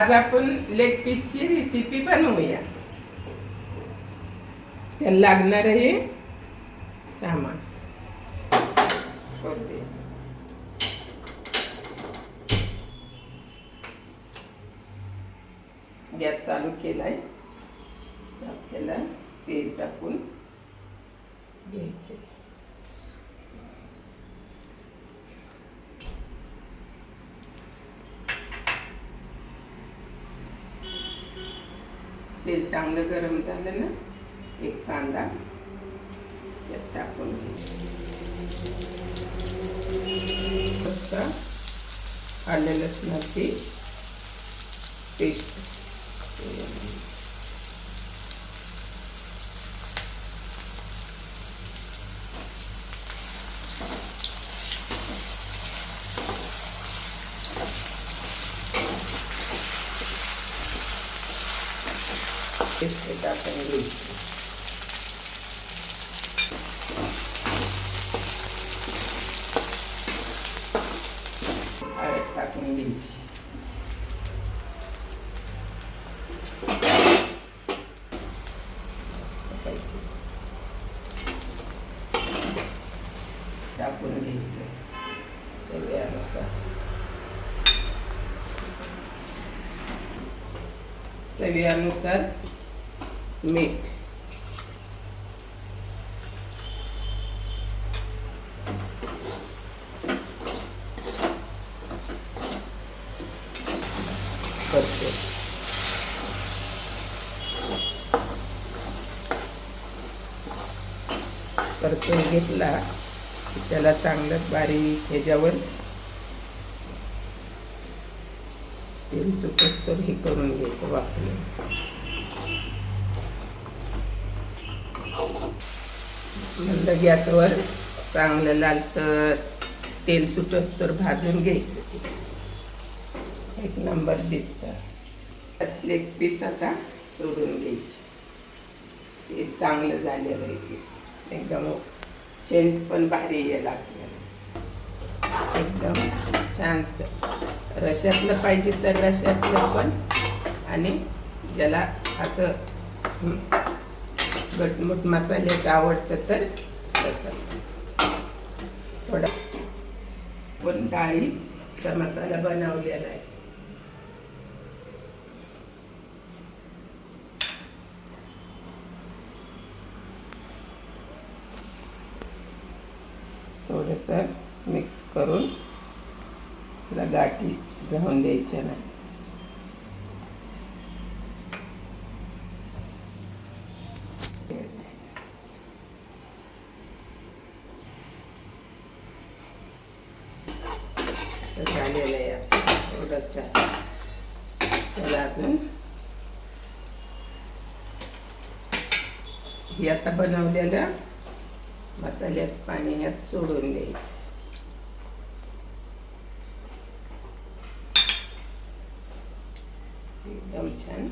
आज आपण leg पीसची recipe बनवूया. त्याला लागणार आहे सामान. गॅस चालू केलाय. आपल्याला तेल टाकून घ्यायचे. तेल चांगलं गरम झालं ना, एक कांदा त्यात टाकून घ्यायचा. आलं लसणाची पेस्ट टाकून घ्यायची. हळद टाकून घ्यायची. टाकून घ्यायचं चवीनुसार. चवीनुसार मीठ. परतून घेतला त्याला चांगलं बारीक ह्याच्यावर तेल सुकस्तोवर हे करून घ्यायचं वापरून. मंद गॅसवर चांगलं लालसर तेल सुटस्तोवर भाजून घ्यायचं. एक नंबर दिसतं. लेग पीस आता सोडून घ्यायचे. ते चांगलं झालेलं आहे. एकदम शेंट पण भारी यायला लागलं. एकदम छान. रश्यातलं पाहिजे तर रश्यातलं पण, आणि ज्याला असं गटमुट मसाल्याचं आवडतं तर तसं. थोडा पण डाळीचा मसाला बनवलेला आहे. थोडंसं मिक्स करून त्याला गाठी राहून द्यायच्या नाही. झालेलं आहे थोडंसं. त्याला अजून हे आता बनवलेलं मसाल्याचं पाणी ह्यात सोडून द्यायचं. एकदम छान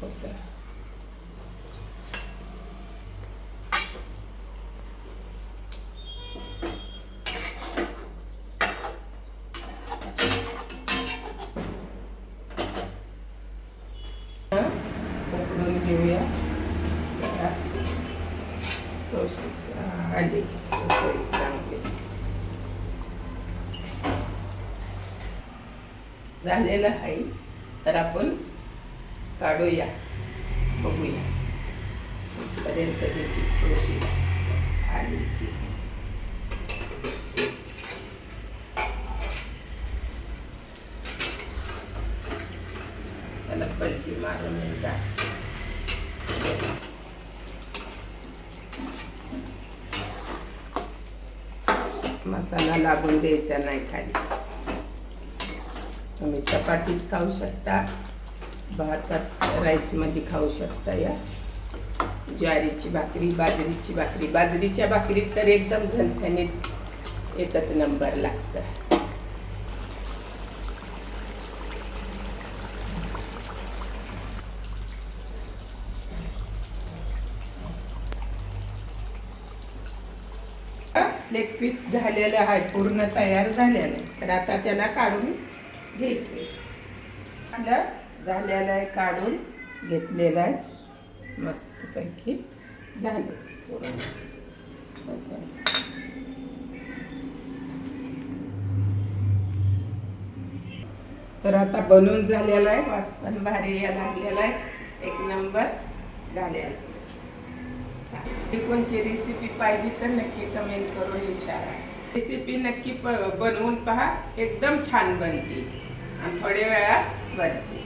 होतं. उकडून घेऊया. प्रोसेस आली चांगली झालेलं आहे. तर आपण काढूया, बघूया पर्यंत त्याची प्रोसेस आली की. त्याला पलटी मारून एकदा मसाला लागून द्यायचा नाही खाली. तुम्ही चपातीत खाऊ शकता, भातात राईसमध्ये खाऊ शकता. या ज्वारीची भाकरी, बाजरीची भाकरी. बाजरीच्या भाकरीत तर एकदम झणझणीत एकच नंबर लागतं. लेग पीस झालेलं आहे, पूर्ण तयार झालेलं आहे. तर आता त्याला काढून घ्यायचे. आपलं झालेलं आहे, काढून घेतलेलं आहे मस्तपैकी झाले पूर्ण. तर आता बनवून झालेला आहे, वास पण भारी या लागलेला आहे, एक नंबर झालेला आहे. कोणची रेसिपी पाहिजे तर नक्की कमेंट करून विचारा. रेसिपी नक्की बनवून पहा, एकदम छान बनते आणि थोड्या वेळात बनते.